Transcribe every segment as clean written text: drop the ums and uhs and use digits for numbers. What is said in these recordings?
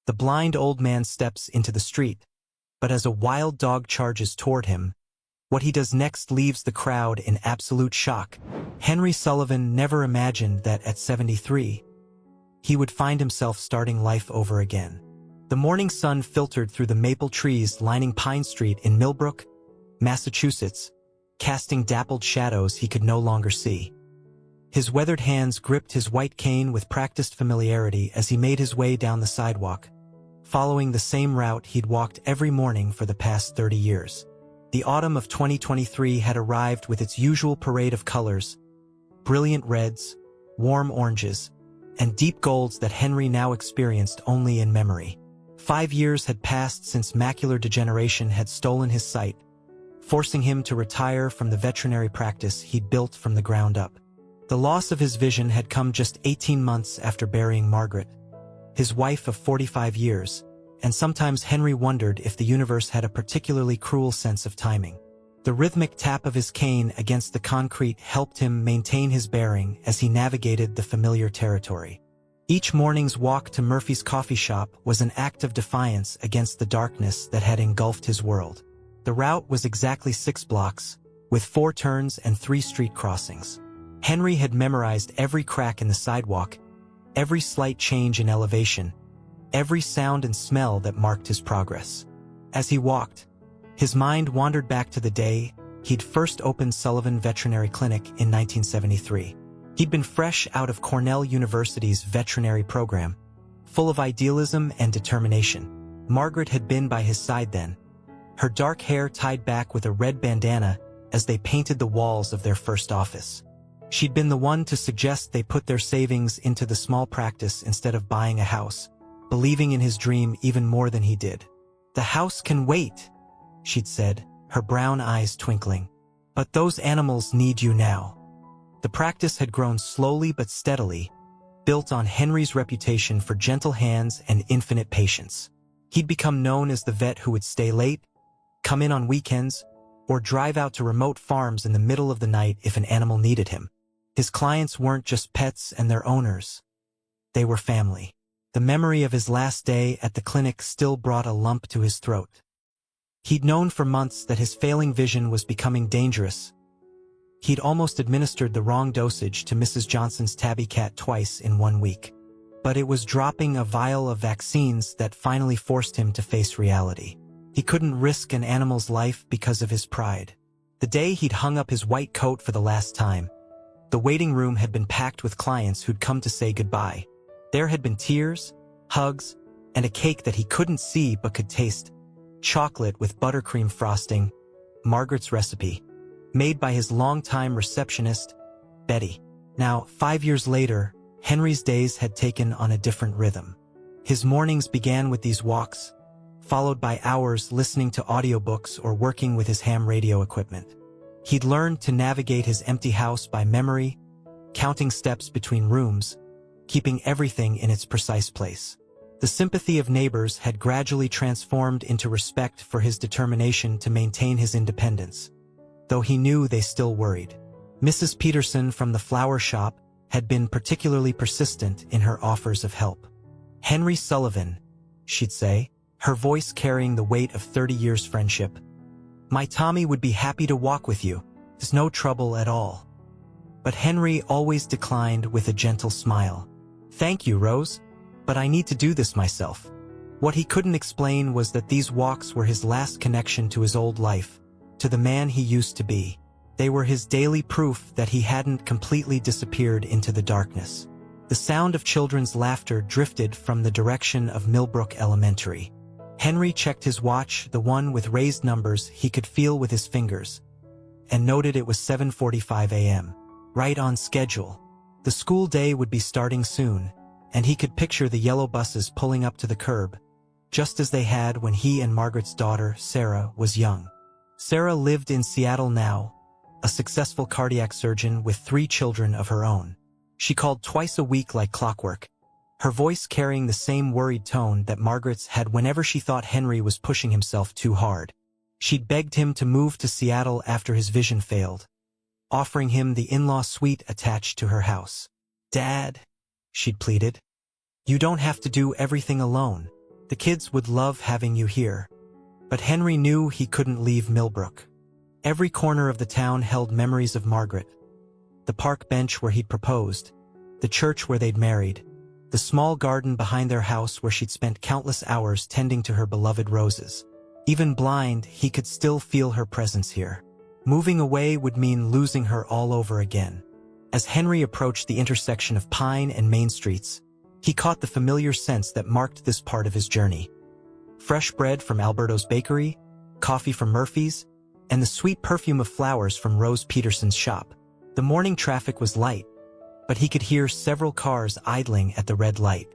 The blind old man steps into the street, but as a wild dog charges toward him, what he does next leaves the crowd in absolute shock. Henry Sullivan never imagined that at 73, he would find himself starting life over again. The morning sun filtered through the maple trees lining Pine Street in Milbrook, Massachusetts, casting dappled shadows he could no longer see. His weathered hands gripped his white cane with practiced familiarity as he made his way down the sidewalk, following the same route he'd walked every morning for the past 30 years. The autumn of 2023 had arrived with its usual parade of colors, brilliant reds, warm oranges, and deep golds that Henry now experienced only in memory. 5 years had passed since macular degeneration had stolen his sight, forcing him to retire from the veterinary practice he'd built from the ground up. The loss of his vision had come just 18 months after burying Margaret, his wife of 45 years, and sometimes Henry wondered if the universe had a particularly cruel sense of timing. The rhythmic tap of his cane against the concrete helped him maintain his bearing as he navigated the familiar territory. Each morning's walk to Murphy's coffee shop was an act of defiance against the darkness that had engulfed his world. The route was exactly 6 blocks, with 4 turns and 3 street crossings. Henry had memorized every crack in the sidewalk, every slight change in elevation, every sound and smell that marked his progress. As he walked, his mind wandered back to the day he'd first opened Sullivan Veterinary Clinic in 1973. He'd been fresh out of Cornell University's veterinary program, full of idealism and determination. Margaret had been by his side then, her dark hair tied back with a red bandana as they painted the walls of their first office. She'd been the one to suggest they put their savings into the small practice instead of buying a house, believing in his dream even more than he did. "The house can wait," she'd said, her brown eyes twinkling. "But those animals need you now." The practice had grown slowly but steadily, built on Henry's reputation for gentle hands and infinite patience. He'd become known as the vet who would stay late, come in on weekends, or drive out to remote farms in the middle of the night if an animal needed him. His clients weren't just pets and their owners. They were family. The memory of his last day at the clinic still brought a lump to his throat. He'd known for months that his failing vision was becoming dangerous. He'd almost administered the wrong dosage to Mrs. Johnson's tabby cat twice in 1 week. But it was dropping a vial of vaccines that finally forced him to face reality. He couldn't risk an animal's life because of his pride. The day he'd hung up his white coat for the last time, the waiting room had been packed with clients who'd come to say goodbye. There had been tears, hugs, and a cake that he couldn't see but could taste. Chocolate with buttercream frosting, Margaret's recipe, made by his longtime receptionist, Betty. Now, 5 years later, Henry's days had taken on a different rhythm. His mornings began with these walks, followed by hours listening to audiobooks or working with his ham radio equipment. He'd learned to navigate his empty house by memory, counting steps between rooms, keeping everything in its precise place. The sympathy of neighbors had gradually transformed into respect for his determination to maintain his independence, though he knew they still worried. Mrs. Peterson from the flower shop had been particularly persistent in her offers of help. "Henry Sullivan," she'd say, her voice carrying the weight of 30 years' friendship. "My Tommy would be happy to walk with you. There's no trouble at all." But Henry always declined with a gentle smile. "Thank you, Rose, but I need to do this myself." What he couldn't explain was that these walks were his last connection to his old life, to the man he used to be. They were his daily proof that he hadn't completely disappeared into the darkness. The sound of children's laughter drifted from the direction of Milbrook Elementary. Henry checked his watch, the one with raised numbers he could feel with his fingers, and noted it was 7:45 a.m. Right on schedule. The school day would be starting soon, and he could picture the yellow buses pulling up to the curb, just as they had when he and Margaret's daughter, Sarah, was young. Sarah lived in Seattle now, a successful cardiac surgeon with 3 children of her own. She called twice a week like clockwork, her voice carrying the same worried tone that Margaret's had whenever she thought Henry was pushing himself too hard. She'd begged him to move to Seattle after his vision failed, offering him the in-law suite attached to her house. "Dad," she'd pleaded, "you don't have to do everything alone. The kids would love having you here. But Henry knew he couldn't leave Milbrook. Every corner of the town held memories of Margaret. The park bench where he'd proposed, the church where they'd married, the small garden behind their house where she'd spent countless hours tending to her beloved roses. Even blind, he could still feel her presence here. Moving away would mean losing her all over again. As Henry approached the intersection of Pine and Main Streets, he caught the familiar scents that marked this part of his journey. Fresh bread from Alberto's bakery, coffee from Murphy's, and the sweet perfume of flowers from Rose Peterson's shop. The morning traffic was light, but he could hear several cars idling at the red light.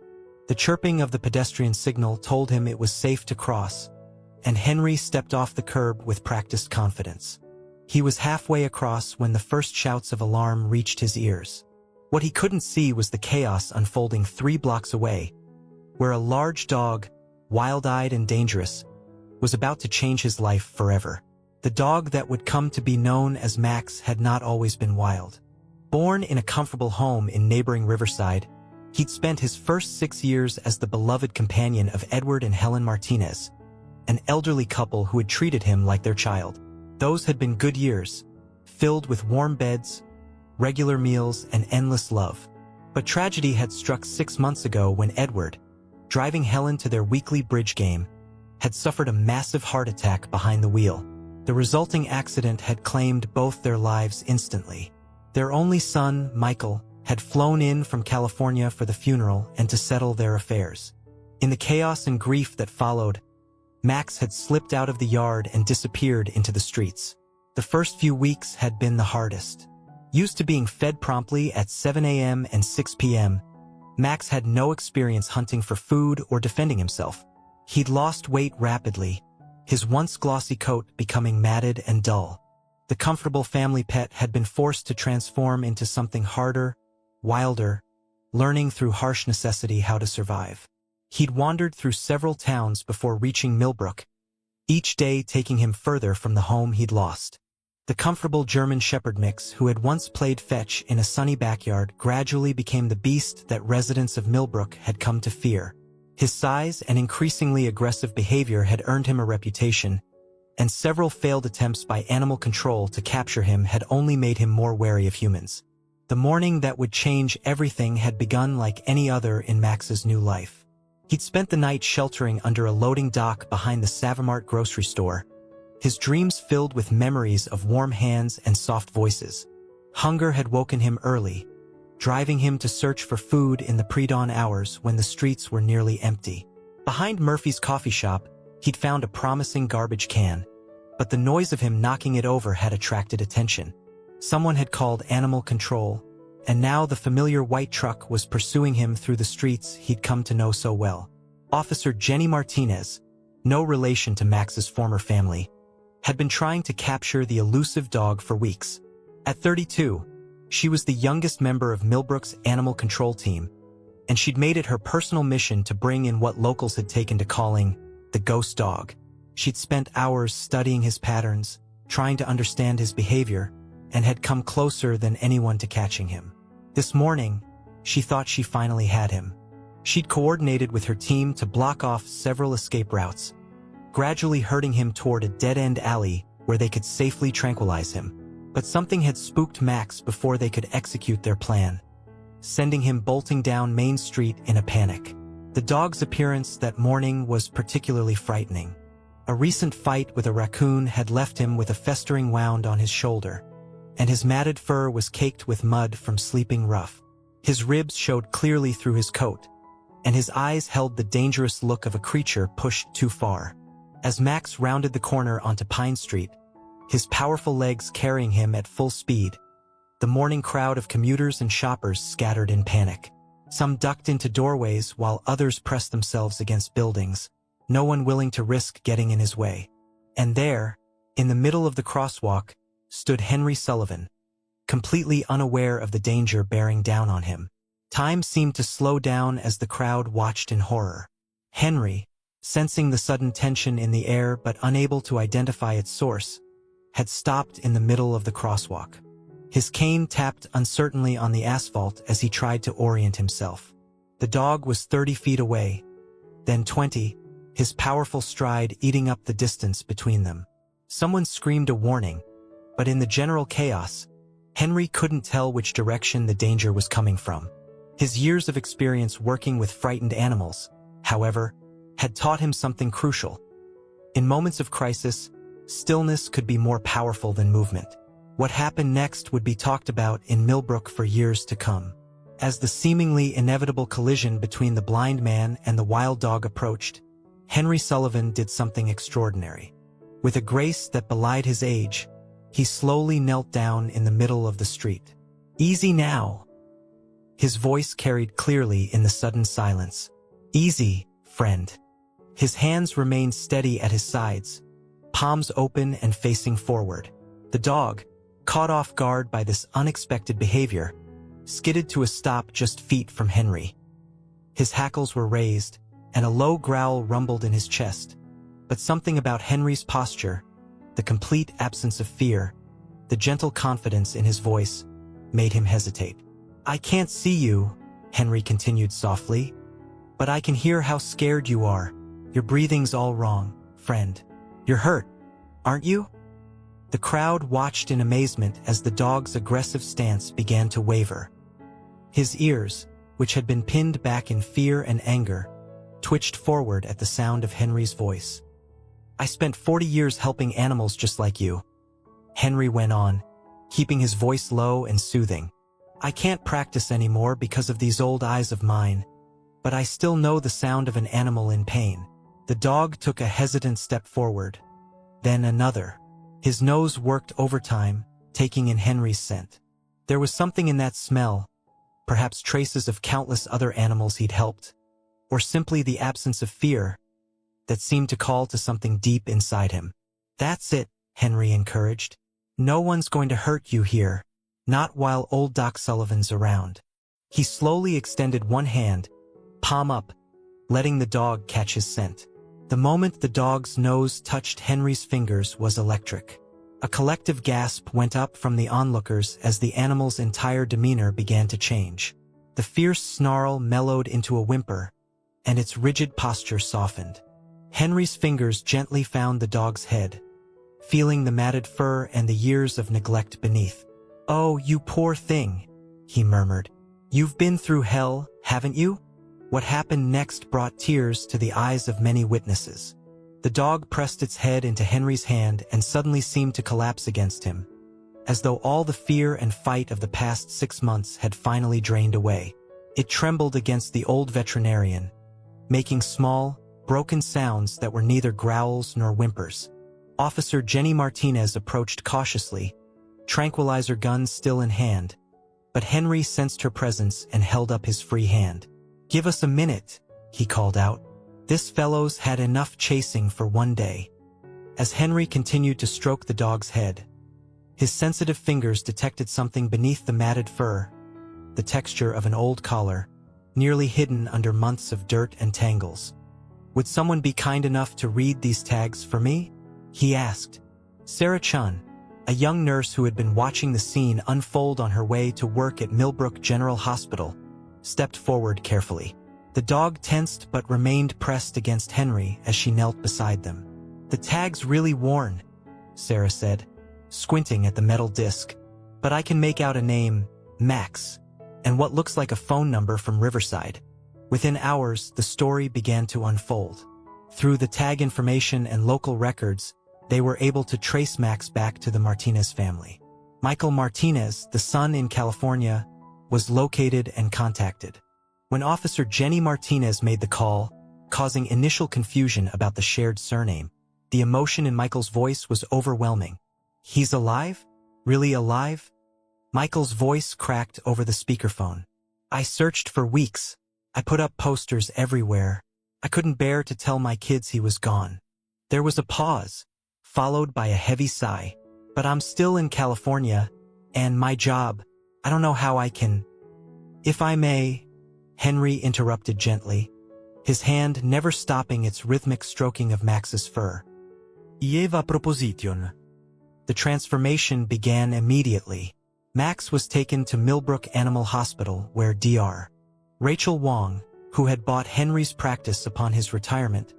The chirping of the pedestrian signal told him it was safe to cross, and Henry stepped off the curb with practiced confidence. He was halfway across when the first shouts of alarm reached his ears. What he couldn't see was the chaos unfolding 3 blocks away, where a large dog, wild-eyed and dangerous, was about to change his life forever. The dog that would come to be known as Max had not always been wild. Born in a comfortable home in neighboring Riverside, he'd spent his first 6 years as the beloved companion of Edward and Helen Martinez, an elderly couple who had treated him like their child. Those had been good years, filled with warm beds, regular meals, and endless love. But tragedy had struck 6 months ago when Edward, driving Helen to their weekly bridge game, had suffered a massive heart attack behind the wheel. The resulting accident had claimed both their lives instantly. Their only son, Michael, had flown in from California for the funeral and to settle their affairs. In the chaos and grief that followed, Max had slipped out of the yard and disappeared into the streets. The first few weeks had been the hardest. Used to being fed promptly at 7 a.m. and 6 p.m., Max had no experience hunting for food or defending himself. He'd lost weight rapidly, his once glossy coat becoming matted and dull. The comfortable family pet had been forced to transform into something harder, wilder, learning through harsh necessity how to survive. He'd wandered through several towns before reaching Milbrook, each day taking him further from the home he'd lost. The comfortable German Shepherd mix who had once played fetch in a sunny backyard gradually became the beast that residents of Milbrook had come to fear. His size and increasingly aggressive behavior had earned him a reputation, and several failed attempts by animal control to capture him had only made him more wary of humans. The morning that would change everything had begun like any other in Max's new life. He'd spent the night sheltering under a loading dock behind the Savamart grocery store, his dreams filled with memories of warm hands and soft voices. Hunger had woken him early, driving him to search for food in the pre-dawn hours when the streets were nearly empty. Behind Murphy's coffee shop, he'd found a promising garbage can, but the noise of him knocking it over had attracted attention. Someone had called animal control, and now the familiar white truck was pursuing him through the streets he'd come to know so well. Officer Jenny Martinez, no relation to Max's former family, had been trying to capture the elusive dog for weeks. At 32, she was the youngest member of Milbrook's animal control team, and she'd made it her personal mission to bring in what locals had taken to calling the ghost dog. She'd spent hours studying his patterns, trying to understand his behavior, and had come closer than anyone to catching him. This morning, she thought she finally had him. She'd coordinated with her team to block off several escape routes, gradually herding him toward a dead-end alley where they could safely tranquilize him. But something had spooked Max before they could execute their plan, sending him bolting down Main Street in a panic. The dog's appearance that morning was particularly frightening. A recent fight with a raccoon had left him with a festering wound on his shoulder, and his matted fur was caked with mud from sleeping rough. His ribs showed clearly through his coat, and his eyes held the dangerous look of a creature pushed too far. As Max rounded the corner onto Pine Street, his powerful legs carrying him at full speed, the morning crowd of commuters and shoppers scattered in panic. Some ducked into doorways while others pressed themselves against buildings, no one willing to risk getting in his way. And there, in the middle of the crosswalk, stood Henry Sullivan, completely unaware of the danger bearing down on him. Time seemed to slow down as the crowd watched in horror. Henry, sensing the sudden tension in the air but unable to identify its source, had stopped in the middle of the crosswalk. His cane tapped uncertainly on the asphalt as he tried to orient himself. The dog was 30 feet away, then 20, his powerful stride eating up the distance between them. Someone screamed a warning, but in the general chaos, Henry couldn't tell which direction the danger was coming from. His years of experience working with frightened animals, however, had taught him something crucial. In moments of crisis, stillness could be more powerful than movement. What happened next would be talked about in Milbrook for years to come. As the seemingly inevitable collision between the blind man and the wild dog approached, Henry Sullivan did something extraordinary. With a grace that belied his age, he slowly knelt down in the middle of the street. "Easy now." His voice carried clearly in the sudden silence. "Easy, friend." His hands remained steady at his sides, palms open and facing forward. The dog, caught off guard by this unexpected behavior, skidded to a stop just feet from Henry. His hackles were raised, and a low growl rumbled in his chest. But something about Henry's posture, the complete absence of fear, the gentle confidence in his voice, made him hesitate. "I can't see you," Henry continued softly, "but I can hear how scared you are. Your breathing's all wrong, friend. You're hurt, aren't you?" The crowd watched in amazement as the dog's aggressive stance began to waver. His ears, which had been pinned back in fear and anger, twitched forward at the sound of Henry's voice. "I spent 40 years helping animals just like you," Henry went on, keeping his voice low and soothing. "I can't practice anymore because of these old eyes of mine, but I still know the sound of an animal in pain." The dog took a hesitant step forward, then another. His nose worked overtime, taking in Henry's scent. There was something in that smell, perhaps traces of countless other animals he'd helped, or simply the absence of fear, that seemed to call to something deep inside him. "That's it," Henry encouraged. "No one's going to hurt you here, not while old Doc Sullivan's around." He slowly extended one hand, palm up, letting the dog catch his scent. The moment the dog's nose touched Henry's fingers was electric. A collective gasp went up from the onlookers as the animal's entire demeanor began to change. The fierce snarl mellowed into a whimper, and its rigid posture softened. Henry's fingers gently found the dog's head, feeling the matted fur and the years of neglect beneath. "Oh, you poor thing," he murmured. "You've been through hell, haven't you?" What happened next brought tears to the eyes of many witnesses. The dog pressed its head into Henry's hand and suddenly seemed to collapse against him, as though all the fear and fight of the past 6 months had finally drained away. It trembled against the old veterinarian, making small, broken sounds that were neither growls nor whimpers. Officer Jenny Martinez approached cautiously, tranquilizer gun still in hand, but Henry sensed her presence and held up his free hand. "Give us a minute," he called out. This fellow's had enough chasing for one day. As Henry continued to stroke the dog's head, his sensitive fingers detected something beneath the matted fur, the texture of an old collar, nearly hidden under months of dirt and tangles. "Would someone be kind enough to read these tags for me?" he asked. Sarah Chun, a young nurse who had been watching the scene unfold on her way to work at Milbrook General Hospital, stepped forward carefully. The dog tensed but remained pressed against Henry as she knelt beside them. "The tag's really worn," Sarah said, squinting at the metal disc. "But I can make out a name, Max, and what looks like a phone number from Riverside." Within hours, the story began to unfold. Through the tag information and local records, they were able to trace Max back to the Martinez family. Michael Martinez, the son in California, was located and contacted. When Officer Jenny Martinez made the call, causing initial confusion about the shared surname, the emotion in Michael's voice was overwhelming. "He's alive? Really alive?" Michael's voice cracked over the speakerphone. "I searched for weeks. I put up posters everywhere. I couldn't bear to tell my kids he was gone." There was a pause, followed by a heavy sigh. "But I'm still in California, and my job, I don't know how I can—" "If I may," Henry interrupted gently, his hand never stopping its rhythmic stroking of Max's fur. "Lleva proposition." The transformation began immediately. Max was taken to Milbrook Animal Hospital where Dr. Rachel Wong, who had bought Henry's practice upon his retirement,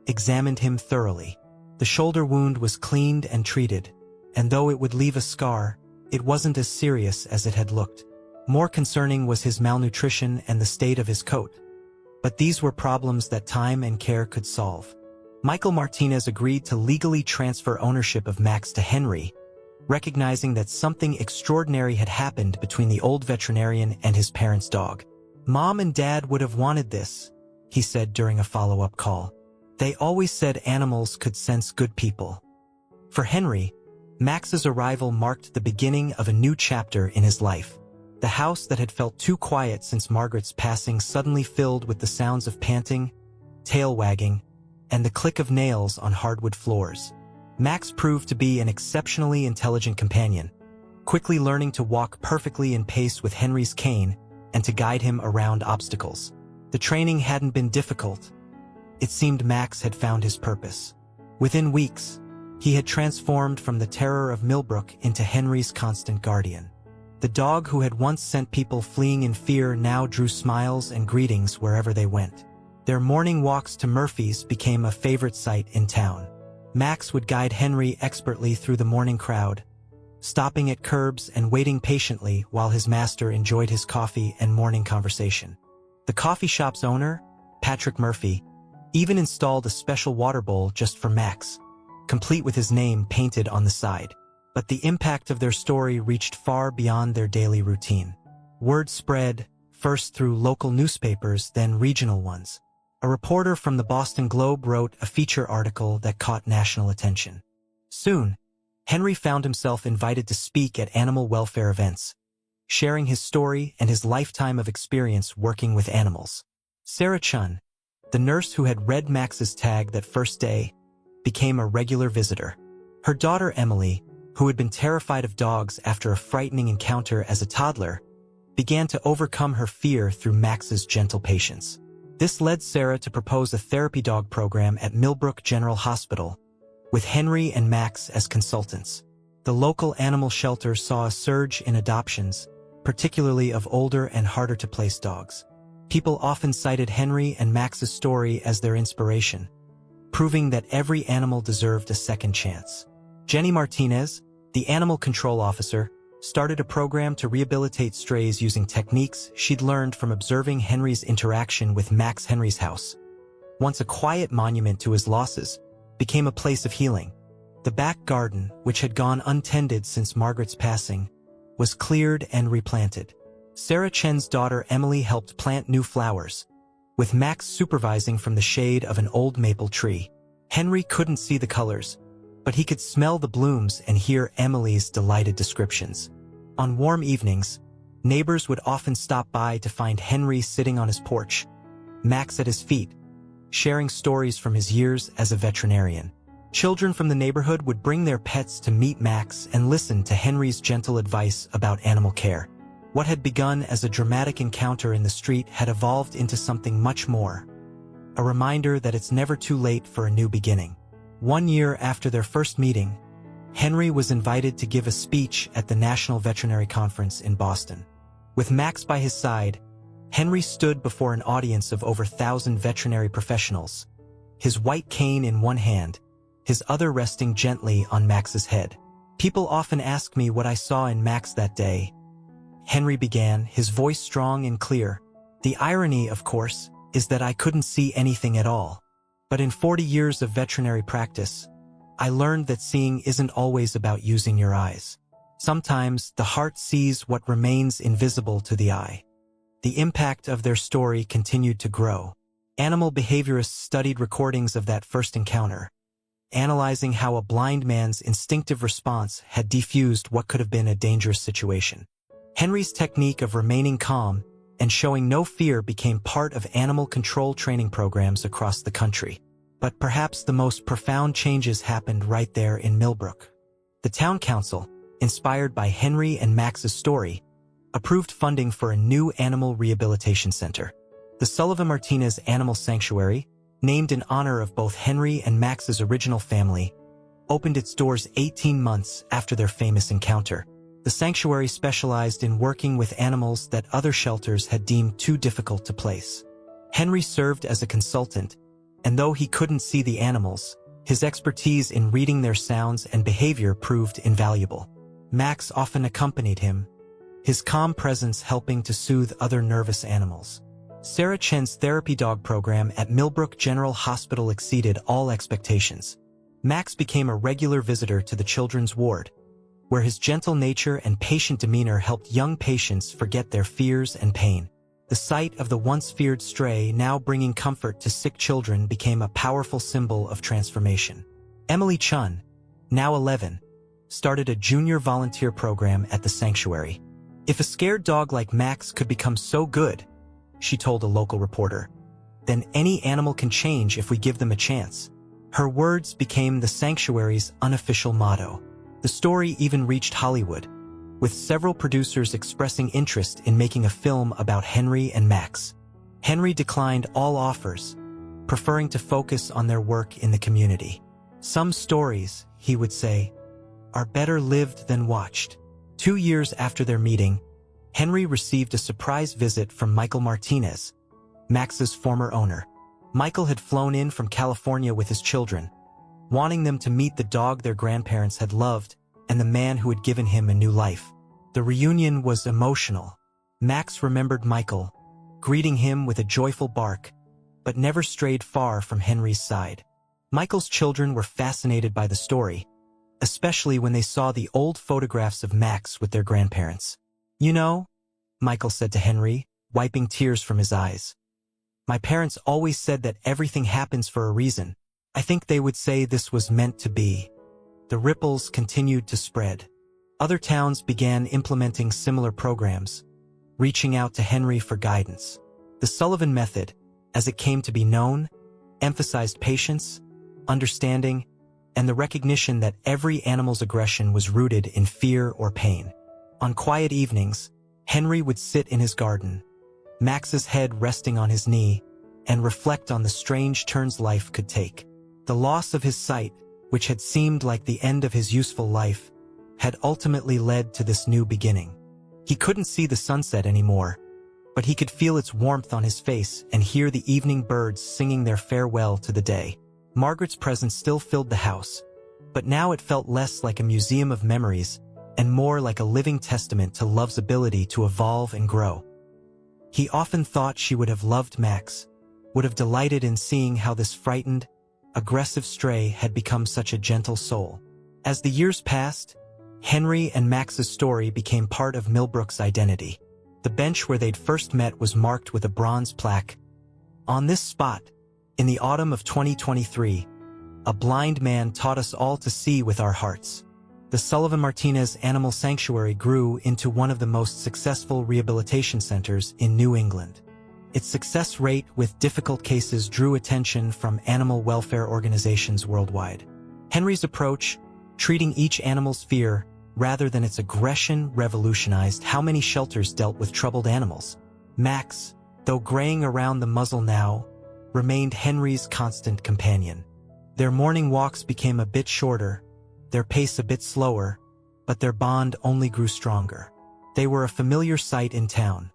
examined him thoroughly. The shoulder wound was cleaned and treated, and though it would leave a scar, it wasn't as serious as it had looked. More concerning was his malnutrition and the state of his coat. But these were problems that time and care could solve. Michael Martinez agreed to legally transfer ownership of Max to Henry, recognizing that something extraordinary had happened between the old veterinarian and his parents' dog. "Mom and Dad would have wanted this," he said during a follow-up call. "They always said animals could sense good people." For Henry, Max's arrival marked the beginning of a new chapter in his life. The house that had felt too quiet since Margaret's passing suddenly filled with the sounds of panting, tail wagging, and the click of nails on hardwood floors. Max proved to be an exceptionally intelligent companion, quickly learning to walk perfectly in pace with Henry's cane and to guide him around obstacles. The training hadn't been difficult. It seemed Max had found his purpose. Within weeks, he had transformed from the terror of Milbrook into Henry's constant guardian. The dog who had once sent people fleeing in fear now drew smiles and greetings wherever they went. Their morning walks to Murphy's became a favorite sight in town. Max would guide Henry expertly through the morning crowd, stopping at curbs and waiting patiently while his master enjoyed his coffee and morning conversation. The coffee shop's owner, Patrick Murphy, even installed a special water bowl just for Max, complete with his name painted on the side. But the impact of their story reached far beyond their daily routine. Word spread, first through local newspapers, then regional ones. A reporter from the Boston Globe wrote a feature article that caught national attention. Soon, Henry found himself invited to speak at animal welfare events, sharing his story and his lifetime of experience working with animals. Sarah Chun, the nurse who had read Max's tag that first day, became a regular visitor. Her daughter Emily, who had been terrified of dogs after a frightening encounter as a toddler, began to overcome her fear through Max's gentle patience. This led Sarah to propose a therapy dog program at Milbrook General Hospital, with Henry and Max as consultants. The local animal shelter saw a surge in adoptions, particularly of older and harder-to-place dogs. People often cited Henry and Max's story as their inspiration, proving that every animal deserved a second chance. Jenny Martinez, the animal control officer, started a program to rehabilitate strays using techniques she'd learned from observing Henry's interaction with Max. Henry's house, once a quiet monument to his losses, became a place of healing. The back garden, which had gone untended since Margaret's passing, was cleared and replanted. Sarah Chen's daughter Emily helped plant new flowers, with Max supervising from the shade of an old maple tree. Henry couldn't see the colors, but he could smell the blooms and hear Emily's delighted descriptions. On warm evenings, neighbors would often stop by to find Henry sitting on his porch, Max at his feet, sharing stories from his years as a veterinarian. Children from the neighborhood would bring their pets to meet Max and listen to Henry's gentle advice about animal care. What had begun as a dramatic encounter in the street had evolved into something much more, a reminder that it's never too late for a new beginning. 1 year after their first meeting, Henry was invited to give a speech at the National Veterinary Conference in Boston. With Max by his side, Henry stood before an audience of over 1,000 veterinary professionals, his white cane in one hand, his other resting gently on Max's head. "People often ask me what I saw in Max that day," Henry began, his voice strong and clear. "The irony, of course, is that I couldn't see anything at all. But in 40 years of veterinary practice, I learned that seeing isn't always about using your eyes. Sometimes the heart sees what remains invisible to the eye." The impact of their story continued to grow. Animal behaviorists studied recordings of that first encounter, analyzing how a blind man's instinctive response had defused what could have been a dangerous situation. Henry's technique of remaining calm and showing no fear became part of animal control training programs across the country. But perhaps the most profound changes happened right there in Milbrook. The town council, inspired by Henry and Max's story, approved funding for a new animal rehabilitation center. The Sullivan Martinez Animal Sanctuary, named in honor of both Henry and Max's original family, opened its doors 18 months after their famous encounter. The sanctuary specialized in working with animals that other shelters had deemed too difficult to place. Henry served as a consultant, and though he couldn't see the animals, his expertise in reading their sounds and behavior proved invaluable. Max often accompanied him, his calm presence helping to soothe other nervous animals. Sarah Chen's therapy dog program at Milbrook General Hospital exceeded all expectations. Max became a regular visitor to the children's ward, where his gentle nature and patient demeanor helped young patients forget their fears and pain. The sight of the once feared stray now bringing comfort to sick children became a powerful symbol of transformation. Emily Chun, now 11, started a junior volunteer program at the sanctuary. If a scared dog like Max could become so good, she told a local reporter, then any animal can change if we give them a chance. Her words became the sanctuary's unofficial motto. The story even reached Hollywood, with several producers expressing interest in making a film about Henry and Max. Henry declined all offers, preferring to focus on their work in the community. Some stories, he would say, are better lived than watched. 2 years after their meeting, Henry received a surprise visit from Michael Martinez, Max's former owner. Michael had flown in from California with his children, wanting them to meet the dog their grandparents had loved and the man who had given him a new life. The reunion was emotional. Max remembered Michael, greeting him with a joyful bark, but never strayed far from Henry's side. Michael's children were fascinated by the story, especially when they saw the old photographs of Max with their grandparents. "You know," Michael said to Henry, wiping tears from his eyes, "my parents always said that everything happens for a reason. I think they would say this was meant to be." The ripples continued to spread. Other towns began implementing similar programs, reaching out to Henry for guidance. The Sullivan method, as it came to be known, emphasized patience, understanding, and the recognition that every animal's aggression was rooted in fear or pain. On quiet evenings, Henry would sit in his garden, Max's head resting on his knee, and reflect on the strange turns life could take. The loss of his sight, which had seemed like the end of his useful life, had ultimately led to this new beginning. He couldn't see the sunset anymore, but he could feel its warmth on his face and hear the evening birds singing their farewell to the day. Margaret's presence still filled the house, but now it felt less like a museum of memories and more like a living testament to love's ability to evolve and grow. He often thought she would have loved Max, would have delighted in seeing how this frightened, aggressive stray had become such a gentle soul. As the years passed, Henry and Max's story became part of Milbrook's identity. The bench where they'd first met was marked with a bronze plaque. On this spot, in the autumn of 2023, a blind man taught us all to see with our hearts. The Sullivan Martinez Animal Sanctuary grew into one of the most successful rehabilitation centers in New England. Its success rate with difficult cases drew attention from animal welfare organizations worldwide. Henry's approach, treating each animal's fear rather than its aggression, revolutionized how many shelters dealt with troubled animals. Max, though graying around the muzzle now, remained Henry's constant companion. Their morning walks became a bit shorter, their pace a bit slower, but their bond only grew stronger. They were a familiar sight in town.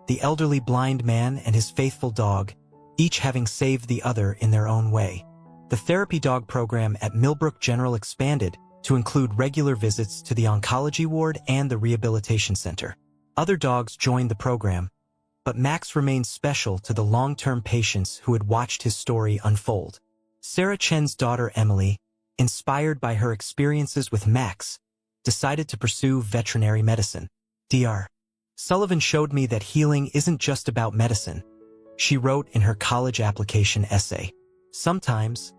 The elderly blind man and his faithful dog, each having saved the other in their own way. The therapy dog program at Milbrook General expanded to include regular visits to the oncology ward and the rehabilitation center. Other dogs joined the program, but Max remained special to the long-term patients who had watched his story unfold. Sarah Chen's daughter Emily, inspired by her experiences with Max, decided to pursue veterinary medicine. Dr. Sullivan showed me that healing isn't just about medicine, she wrote in her college application essay. Sometimes,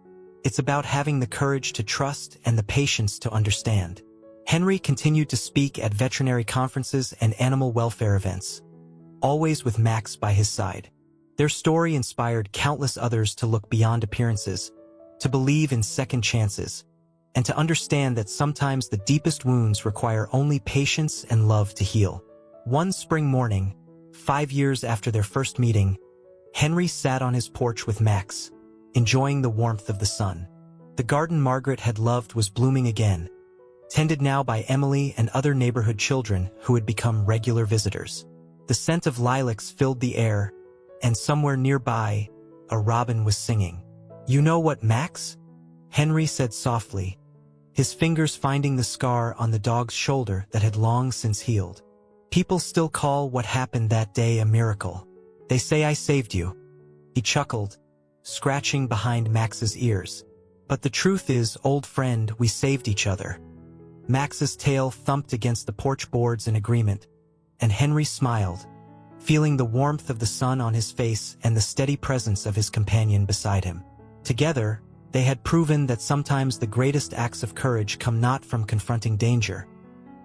it's about having the courage to trust and the patience to understand. Henry continued to speak at veterinary conferences and animal welfare events, always with Max by his side. Their story inspired countless others to look beyond appearances, to believe in second chances, and to understand that sometimes the deepest wounds require only patience and love to heal. One spring morning, 5 years after their first meeting, Henry sat on his porch with Max, enjoying the warmth of the sun. The garden Margaret had loved was blooming again, tended now by Emily and other neighborhood children who had become regular visitors. The scent of lilacs filled the air, and somewhere nearby, a robin was singing. "You know what, Max?" Henry said softly, his fingers finding the scar on the dog's shoulder that had long since healed. "People still call what happened that day a miracle. They say I saved you." He chuckled, scratching behind Max's ears. "But the truth is, old friend, we saved each other." Max's tail thumped against the porch boards in agreement, and Henry smiled, feeling the warmth of the sun on his face and the steady presence of his companion beside him. Together, they had proven that sometimes the greatest acts of courage come not from confronting danger,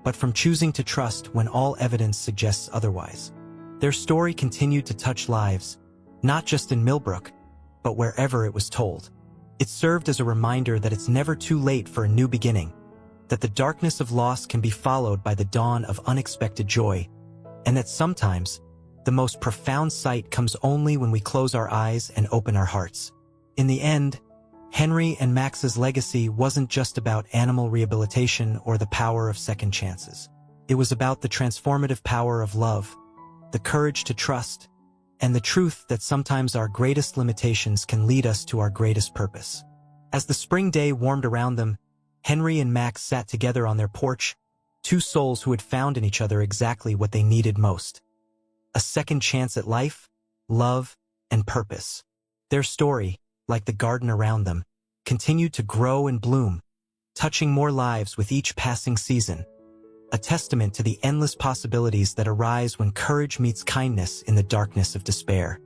but from choosing to trust when all evidence suggests otherwise. Their story continued to touch lives, not just in Milbrook, but wherever it was told. It served as a reminder that it's never too late for a new beginning, that the darkness of loss can be followed by the dawn of unexpected joy, and that sometimes, the most profound sight comes only when we close our eyes and open our hearts. In the end, Henry and Max's legacy wasn't just about animal rehabilitation or the power of second chances. It was about the transformative power of love, the courage to trust, and the truth that sometimes our greatest limitations can lead us to our greatest purpose. As the spring day warmed around them, Henry and Max sat together on their porch, two souls who had found in each other exactly what they needed most: a second chance at life, love, and purpose. Their story, like the garden around them, continued to grow and bloom, touching more lives with each passing season, a testament to the endless possibilities that arise when courage meets kindness in the darkness of despair.